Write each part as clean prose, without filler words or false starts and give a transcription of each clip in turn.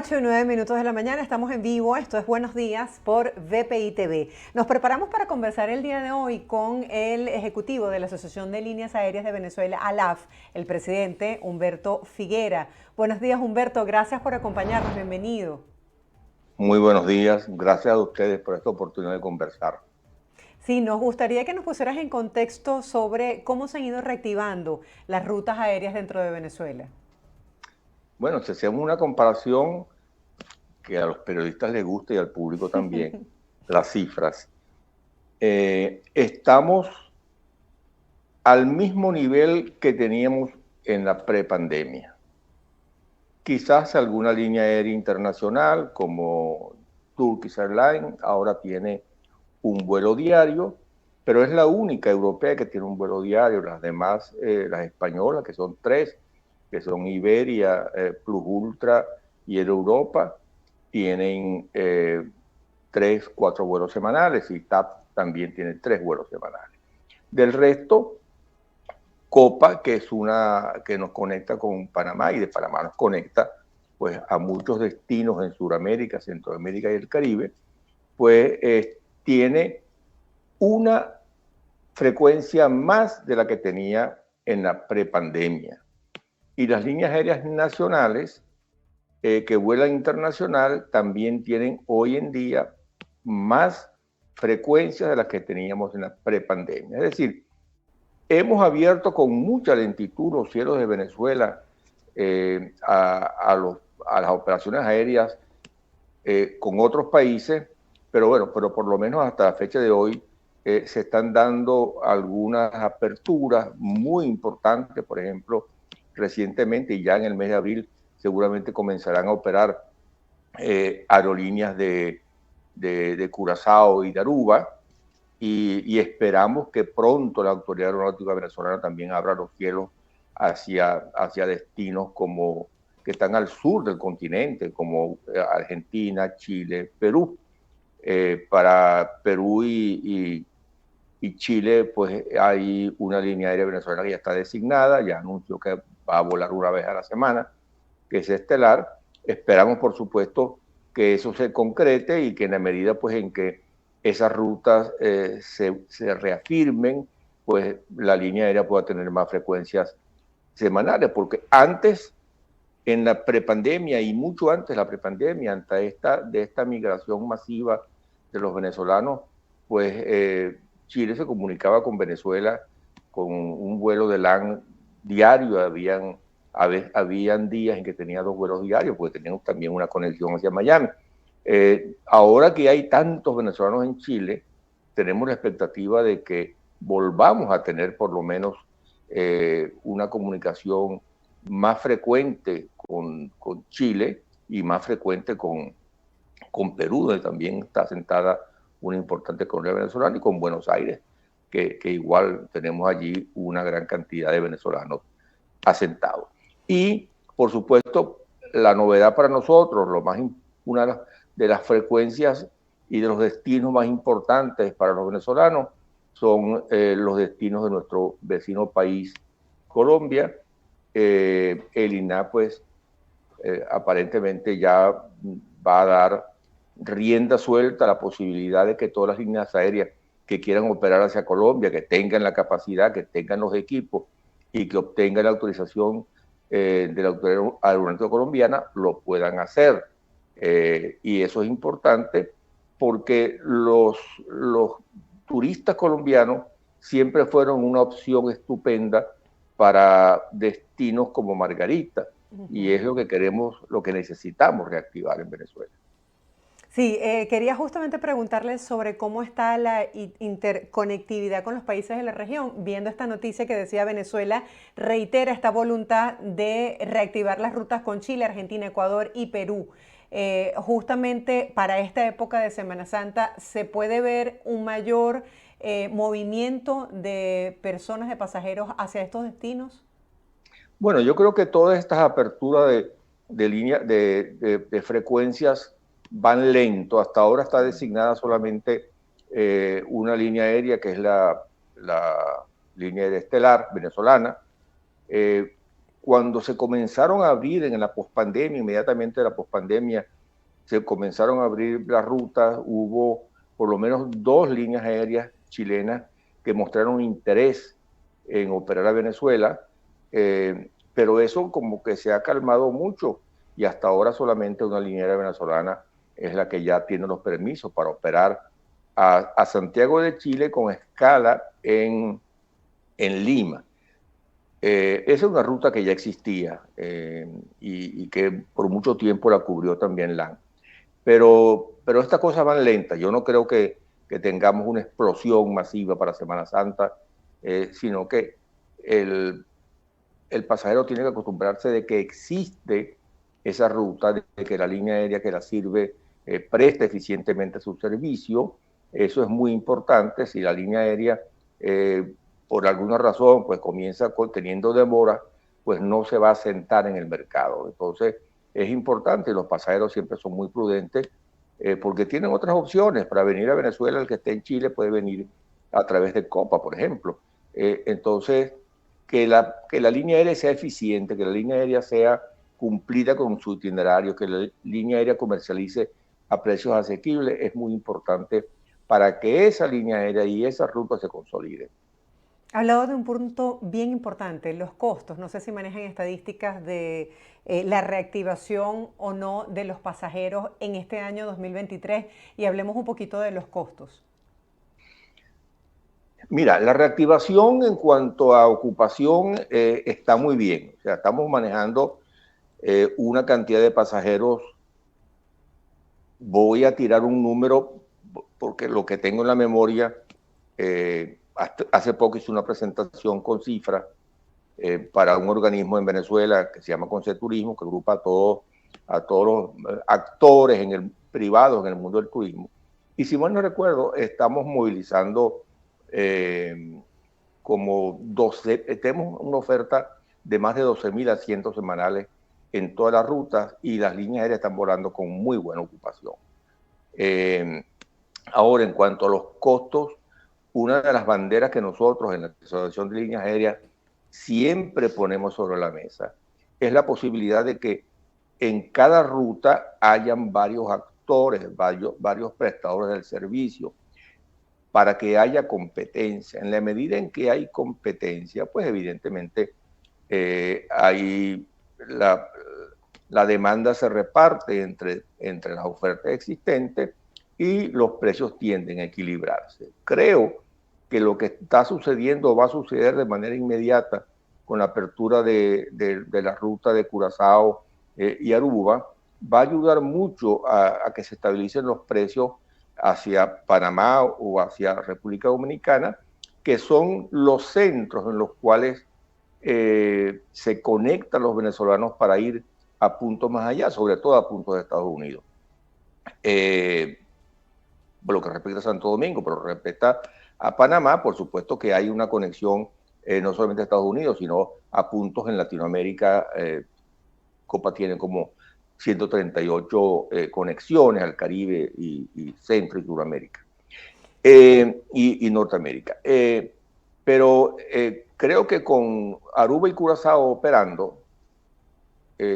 8:09 de la mañana, estamos en vivo, esto es Buenos Días por VPI TV. Nos preparamos para conversar el día de hoy con el ejecutivo de la Asociación de Líneas Aéreas de Venezuela, ALAF, el presidente Humberto Figuera. Buenos días, Humberto, gracias por acompañarnos, bienvenido. Muy buenos días, gracias a ustedes por esta oportunidad de conversar. Sí, nos gustaría que nos pusieras en contexto sobre cómo se han ido reactivando las rutas aéreas dentro de Venezuela. Bueno, si hacemos una comparación que a los periodistas les gusta y al público también, las cifras, estamos al mismo nivel que teníamos en la prepandemia. Quizás alguna línea aérea internacional como Turkish Airlines ahora tiene un vuelo diario, pero es la única europea que tiene un vuelo diario. Las demás, las españolas, que son 3, que son Iberia, Plus Ultra y Air Europa, tienen 3, 4 vuelos semanales, y TAP también tiene 3 vuelos semanales. Del resto, Copa, que es una que nos conecta con Panamá, y de Panamá nos conecta pues a muchos destinos en Sudamérica, Centroamérica y el Caribe, pues tiene una frecuencia más de la que tenía en la prepandemia. Y las líneas aéreas nacionales que vuelan internacional también tienen hoy en día más frecuencias de las que teníamos en la prepandemia. Es decir, hemos abierto con mucha lentitud los cielos de Venezuela a las operaciones aéreas con otros países, pero bueno, pero por lo menos hasta la fecha de hoy se están dando algunas aperturas muy importantes. Por ejemplo, recientemente, y ya en el mes de abril, seguramente comenzarán a operar aerolíneas de Curazao y de Aruba, y esperamos que pronto la Autoridad Aeronáutica Venezolana también abra los cielos hacia destinos como que están al sur del continente, como Argentina, Chile, Perú. Para Perú y Chile, pues hay una línea aérea venezolana que ya está designada, ya anunció que va a volar una vez a la semana, que es Estelar. Esperamos, por supuesto, que eso se concrete y que en la medida pues en que esas rutas se reafirmen, pues la línea aérea pueda tener más frecuencias semanales, porque antes, en la prepandemia y mucho antes de la prepandemia, antes de esta migración masiva de los venezolanos, pues Chile se comunicaba con Venezuela con un vuelo de LAN diario. Habían días en que tenía 2 vuelos diarios, porque teníamos también una conexión hacia Miami. Ahora que hay tantos venezolanos en Chile, tenemos la expectativa de que volvamos a tener por lo menos una comunicación más frecuente con Chile y más frecuente con Perú, donde también está asentada una importante colonia venezolana, y con Buenos Aires, que igual tenemos allí una gran cantidad de venezolanos asentados. Y, por supuesto, la novedad para nosotros, una de las frecuencias y de los destinos más importantes para los venezolanos son los destinos de nuestro vecino país, Colombia. El INAH, pues, aparentemente ya va a dar rienda suelta a la posibilidad de que todas las líneas aéreas que quieran operar hacia Colombia, que tengan la capacidad, que tengan los equipos y que obtengan la autorización de la Autoridad Aeronáutica Colombiana, lo puedan hacer. Y eso es importante porque los turistas colombianos siempre fueron una opción estupenda para destinos como Margarita, y es lo que queremos, lo que necesitamos reactivar en Venezuela. Sí, quería justamente preguntarles sobre cómo está la interconectividad con los países de la región, viendo esta noticia que decía Venezuela reitera esta voluntad de reactivar las rutas con Chile, Argentina, Ecuador y Perú. Justamente para esta época de Semana Santa, ¿se puede ver un mayor movimiento de personas, de pasajeros hacia estos destinos? Bueno, yo creo que todas estas aperturas de frecuencias van lento. Hasta ahora está designada solamente una línea aérea, que es la línea aérea estelar venezolana. cuando se comenzaron a abrir en la pospandemia, inmediatamente de la pospandemia, se comenzaron a abrir las rutas, hubo por lo menos 2 líneas aéreas chilenas que mostraron interés en operar a Venezuela, pero eso como que se ha calmado mucho y hasta ahora solamente una línea aérea venezolana es la que ya tiene los permisos para operar a Santiago de Chile con escala en Lima. Esa es una ruta que ya existía y que por mucho tiempo la cubrió también LAN. Pero estas cosas van lentas. Yo no creo que tengamos una explosión masiva para Semana Santa, sino que el pasajero tiene que acostumbrarse de que existe esa ruta, de que la línea aérea que la sirve presta eficientemente su servicio. Eso es muy importante. Si la línea aérea por alguna razón pues comienza teniendo demora, pues no se va a sentar en el mercado. Entonces es importante, los pasajeros siempre son muy prudentes porque tienen otras opciones. Para venir a Venezuela, el que esté en Chile puede venir a través de Copa, por ejemplo. Entonces, que la línea aérea sea eficiente, que la línea aérea sea cumplida con su itinerario, que la línea aérea comercialice a precios asequibles, es muy importante para que esa línea aérea y esa ruta se consoliden. Ha hablado de un punto bien importante, los costos. No sé si manejan estadísticas de la reactivación o no de los pasajeros en este año 2023 y hablemos un poquito de los costos. Mira, la reactivación en cuanto a ocupación está muy bien. O sea, estamos manejando una cantidad de pasajeros. Voy a tirar un número porque lo que tengo en la memoria, hace poco hice una presentación con cifras para un organismo en Venezuela que se llama Conceturismo, que agrupa a todos los actores en el privado, en el mundo del turismo. Y si mal no recuerdo, estamos movilizando como 12, tenemos una oferta de más de 12.000 asientos semanales en todas las rutas y las líneas aéreas están volando con muy buena ocupación. Ahora, en cuanto a los costos, una de las banderas que nosotros en la Asociación de Líneas Aéreas siempre ponemos sobre la mesa es la posibilidad de que en cada ruta hayan varios actores, varios prestadores del servicio, para que haya competencia. En la medida en que hay competencia, pues evidentemente hay la demanda se reparte entre las ofertas existentes y los precios tienden a equilibrarse. Creo que lo que está sucediendo va a suceder de manera inmediata con la apertura de la ruta de Curazao y Aruba, va a ayudar mucho a que se estabilicen los precios hacia Panamá o hacia República Dominicana, que son los centros en los cuales se conectan los venezolanos para ir a puntos más allá, sobre todo a puntos de Estados Unidos. Por lo que respecta a Santo Domingo, pero respecta a Panamá, por supuesto que hay una conexión no solamente a Estados Unidos, sino a puntos en Latinoamérica. Copa tiene como 138 conexiones al Caribe y Centro y Suramérica y Norteamérica. Pero creo que con Aruba y Curazao operando,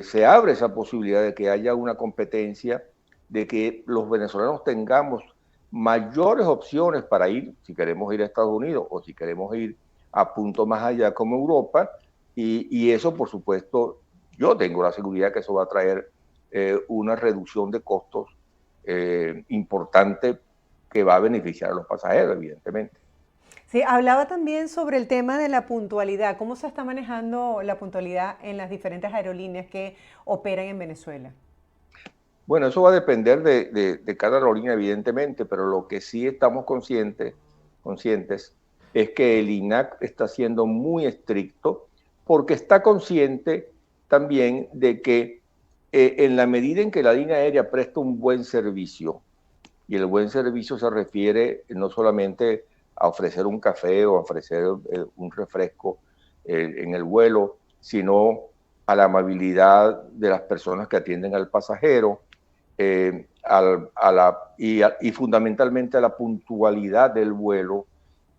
se abre esa posibilidad de que haya una competencia, de que los venezolanos tengamos mayores opciones para ir, si queremos ir a Estados Unidos o si queremos ir a punto más allá como Europa, y eso por supuesto yo tengo la seguridad que eso va a traer una reducción de costos importante que va a beneficiar a los pasajeros, evidentemente. Sí, hablaba también sobre el tema de la puntualidad. ¿Cómo se está manejando la puntualidad en las diferentes aerolíneas que operan en Venezuela? Bueno, eso va a depender de cada aerolínea, evidentemente, pero lo que sí estamos conscientes es que el INAC está siendo muy estricto porque está consciente también de que en la medida en que la línea aérea presta un buen servicio, y el buen servicio se refiere no solamente a ofrecer un café o ofrecer un refresco en el vuelo, sino a la amabilidad de las personas que atienden al pasajero, y fundamentalmente a la puntualidad del vuelo,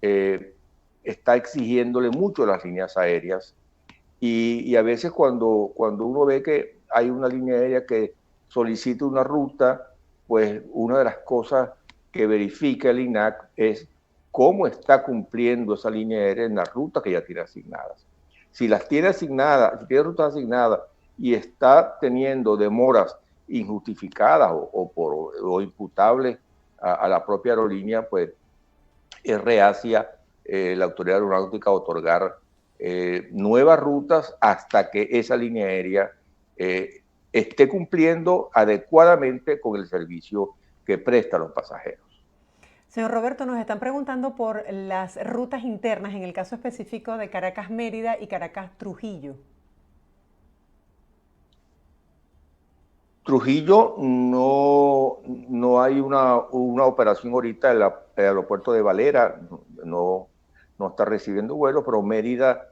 está exigiéndole mucho a las líneas aéreas y a veces cuando uno ve que hay una línea aérea que solicita una ruta, pues una de las cosas que verifica el INAC es cómo está cumpliendo esa línea aérea en las rutas que ya tiene asignadas. Si las tiene asignadas, si tiene rutas asignadas y está teniendo demoras injustificadas o imputables a la propia aerolínea, pues es reacia la autoridad aeronáutica a otorgar nuevas rutas hasta que esa línea aérea esté cumpliendo adecuadamente con el servicio que presta a los pasajeros. Señor Roberto, nos están preguntando por las rutas internas, en el caso específico de Caracas-Mérida y Caracas-Trujillo. Trujillo no hay una operación ahorita, el aeropuerto de Valera no está recibiendo vuelos, pero Mérida,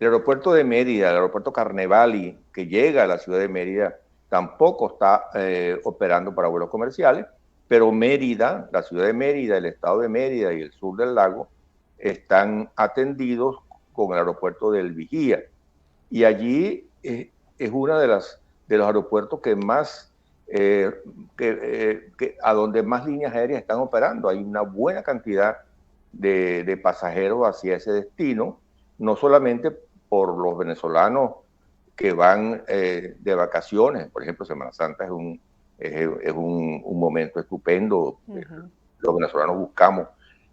el aeropuerto de Mérida, el aeropuerto Carnevali, que llega a la ciudad de Mérida, tampoco está operando para vuelos comerciales, pero Mérida, la ciudad de Mérida, el estado de Mérida y el sur del lago están atendidos con el aeropuerto del Vigía. Y allí es una de los aeropuertos que más, a donde más líneas aéreas están operando. Hay una buena cantidad de pasajeros hacia ese destino, no solamente por los venezolanos que van de vacaciones. Por ejemplo, Semana Santa es un momento estupendo. Los venezolanos buscamos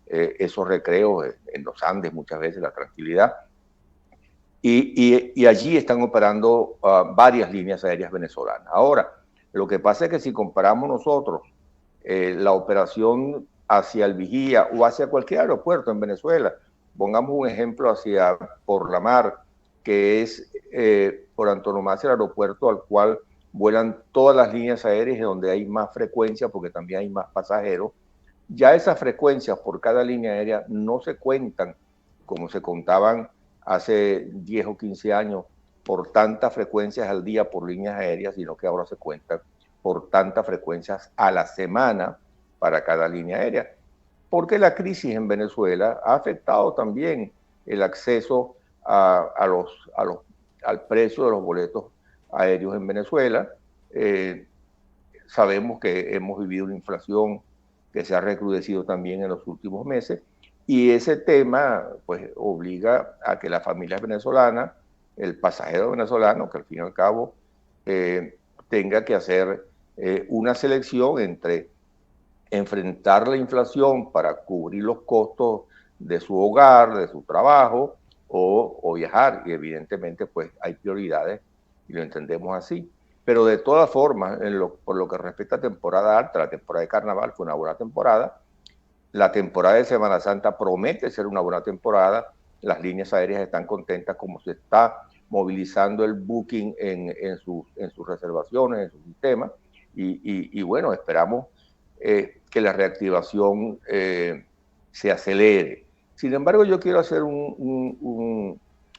esos recreos en los Andes, muchas veces la tranquilidad. Y allí están operando varias líneas aéreas venezolanas. Ahora, lo que pasa es que si comparamos nosotros la operación hacia el Vigía o hacia cualquier aeropuerto en Venezuela, pongamos un ejemplo hacia Por la Mar, que es por antonomasia el aeropuerto al cual vuelan todas las líneas aéreas y donde hay más frecuencia porque también hay más pasajeros. Ya esas frecuencias por cada línea aérea no se cuentan como se contaban hace 10 o 15 años por tantas frecuencias al día por líneas aéreas, sino que ahora se cuentan por tantas frecuencias a la semana para cada línea aérea. Porque la crisis en Venezuela ha afectado también el acceso al precio de los boletos aéreos en Venezuela. Sabemos que hemos vivido una inflación que se ha recrudecido también en los últimos meses, y ese tema pues obliga a que las familias venezolanas, el pasajero venezolano, que al fin y al cabo tenga que hacer una selección entre enfrentar la inflación para cubrir los costos de su hogar, de su trabajo o viajar. Y evidentemente pues hay prioridades y lo entendemos así. Pero de todas formas, por lo que respecta a temporada alta, la temporada de carnaval fue una buena temporada. La temporada de Semana Santa promete ser una buena temporada. Las líneas aéreas están contentas como se está movilizando el booking en sus reservaciones, en su sistema. Y bueno, esperamos que la reactivación se acelere. Sin embargo, yo quiero hacer una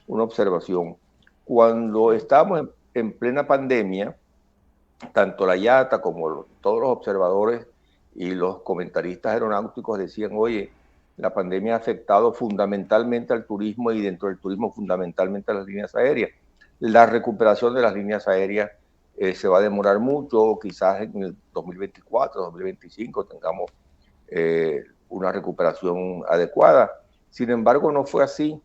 observación. Cuando estábamos en plena pandemia, tanto la IATA como todos los observadores y los comentaristas aeronáuticos decían, oye, la pandemia ha afectado fundamentalmente al turismo y dentro del turismo fundamentalmente a las líneas aéreas. La recuperación de las líneas aéreas se va a demorar mucho, quizás en el 2024, 2025 tengamos una recuperación adecuada. Sin embargo, no fue así.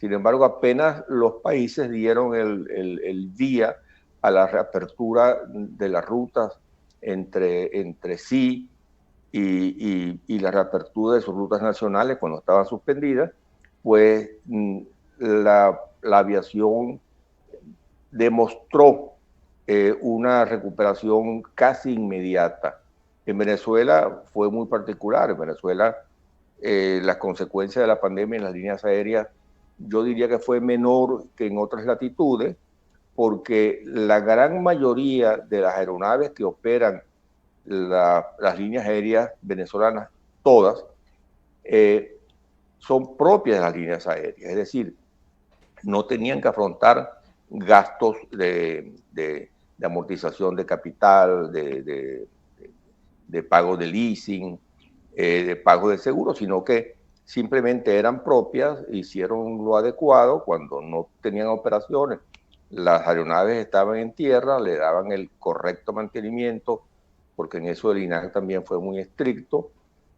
Sin embargo, apenas los países dieron el día a la reapertura de las rutas entre sí y la reapertura de sus rutas nacionales cuando estaban suspendidas, pues la aviación demostró una recuperación casi inmediata. En Venezuela fue muy particular. En Venezuela las consecuencias de la pandemia en las líneas aéreas yo diría que fue menor que en otras latitudes, porque la gran mayoría de las aeronaves que operan las líneas aéreas venezolanas, todas, son propias de las líneas aéreas, es decir, no tenían que afrontar gastos de amortización de capital, de pago de leasing, de pago de seguro, sino que simplemente eran propias, hicieron lo adecuado cuando no tenían operaciones. Las aeronaves estaban en tierra, le daban el correcto mantenimiento, porque en eso el INAC también fue muy estricto,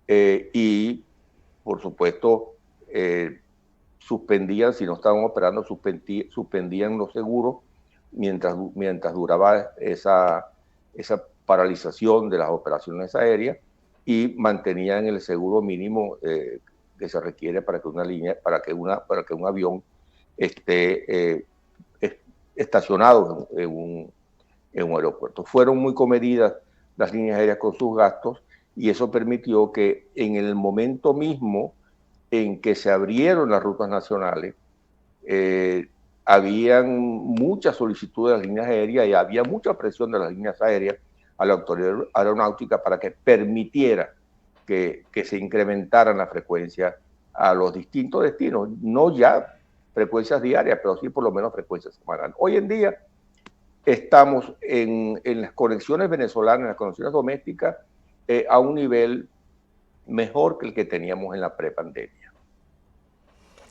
y por supuesto suspendían, si no estaban operando, suspendían los seguros mientras duraba esa paralización de las operaciones aéreas, y mantenían el seguro mínimo que se requiere para que un avión esté estacionado en un aeropuerto. Fueron muy comedidas las líneas aéreas con sus gastos, y eso permitió que en el momento mismo en que se abrieron las rutas nacionales, habían muchas solicitudes de las líneas aéreas y había mucha presión de las líneas aéreas a la autoridad aeronáutica para que permitiera que se incrementaran la frecuencia a los distintos destinos, no ya frecuencias diarias, pero sí por lo menos frecuencias semanales. Hoy en día estamos en las conexiones venezolanas, en las conexiones domésticas, a un nivel mejor que el que teníamos en la prepandemia.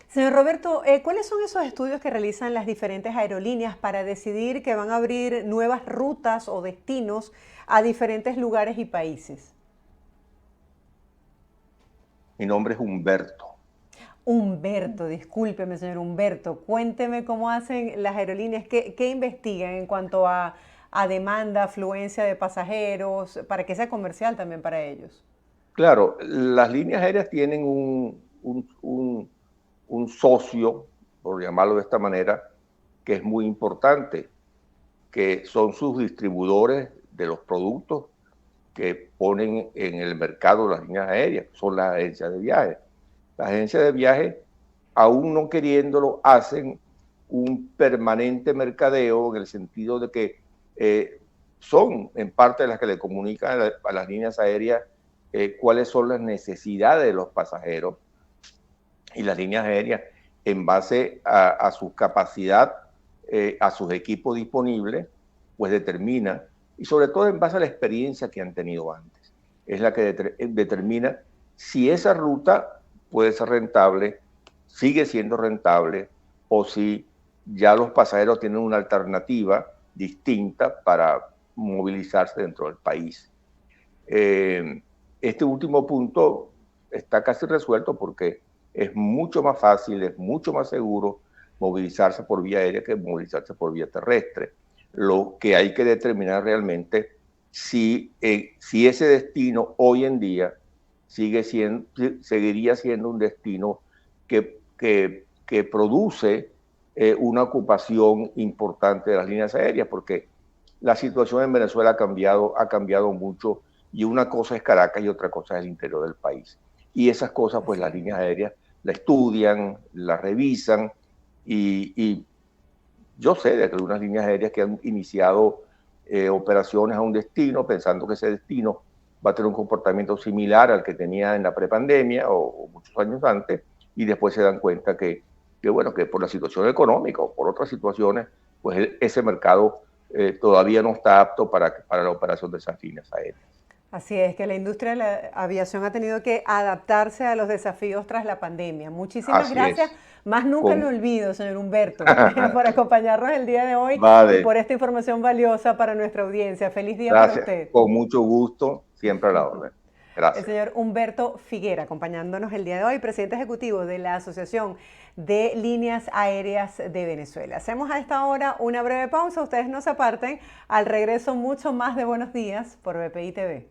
Señor Roberto, ¿cuáles son esos estudios que realizan las diferentes aerolíneas para decidir que van a abrir nuevas rutas o destinos a diferentes lugares y países? Mi nombre es Humberto. Humberto, discúlpeme, señor Humberto. Cuénteme cómo hacen las aerolíneas, qué investigan en cuanto a demanda, afluencia de pasajeros, para que sea comercial también para ellos. Claro, las líneas aéreas tienen un socio, por llamarlo de esta manera, que es muy importante, que son sus distribuidores de los productos que ponen en el mercado las líneas aéreas, son las agencias de viaje. Las agencias de viaje, aún no queriéndolo, hacen un permanente mercadeo en el sentido de que son en parte las que le comunican a las líneas aéreas cuáles son las necesidades de los pasajeros, y las líneas aéreas, en base a su capacidad, a sus equipos disponibles, pues determina, y sobre todo en base a la experiencia que han tenido antes, es la que determina si esa ruta puede ser rentable, sigue siendo rentable, o si ya los pasajeros tienen una alternativa distinta para movilizarse dentro del país. Este último punto está casi resuelto porque es mucho más fácil, es mucho más seguro movilizarse por vía aérea que movilizarse por vía terrestre. Lo que hay que determinar realmente si ese destino hoy en día seguiría siendo un destino que produce una ocupación importante de las líneas aéreas, porque la situación en Venezuela ha cambiado mucho, y una cosa es Caracas y otra cosa es el interior del país. Y esas cosas, pues las líneas aéreas la estudian, la revisan, y yo sé de algunas líneas aéreas que han iniciado operaciones a un destino pensando que ese destino va a tener un comportamiento similar al que tenía en la prepandemia o muchos años antes, y después se dan cuenta que por la situación económica o por otras situaciones, pues ese mercado todavía no está apto para la operación de esas líneas aéreas. Así es, que la industria de la aviación ha tenido que adaptarse a los desafíos tras la pandemia. Muchísimas gracias. Más nunca lo olvido, señor Humberto, por acompañarnos el día de hoy y por esta información valiosa para nuestra audiencia. Feliz día para usted. Con mucho gusto, siempre a la orden. Gracias. El señor Humberto Figuera, acompañándonos el día de hoy, presidente ejecutivo de la Asociación de Líneas Aéreas de Venezuela. Hacemos a esta hora una breve pausa, ustedes no se aparten. Al regreso, mucho más de Buenos Días por BPI TV.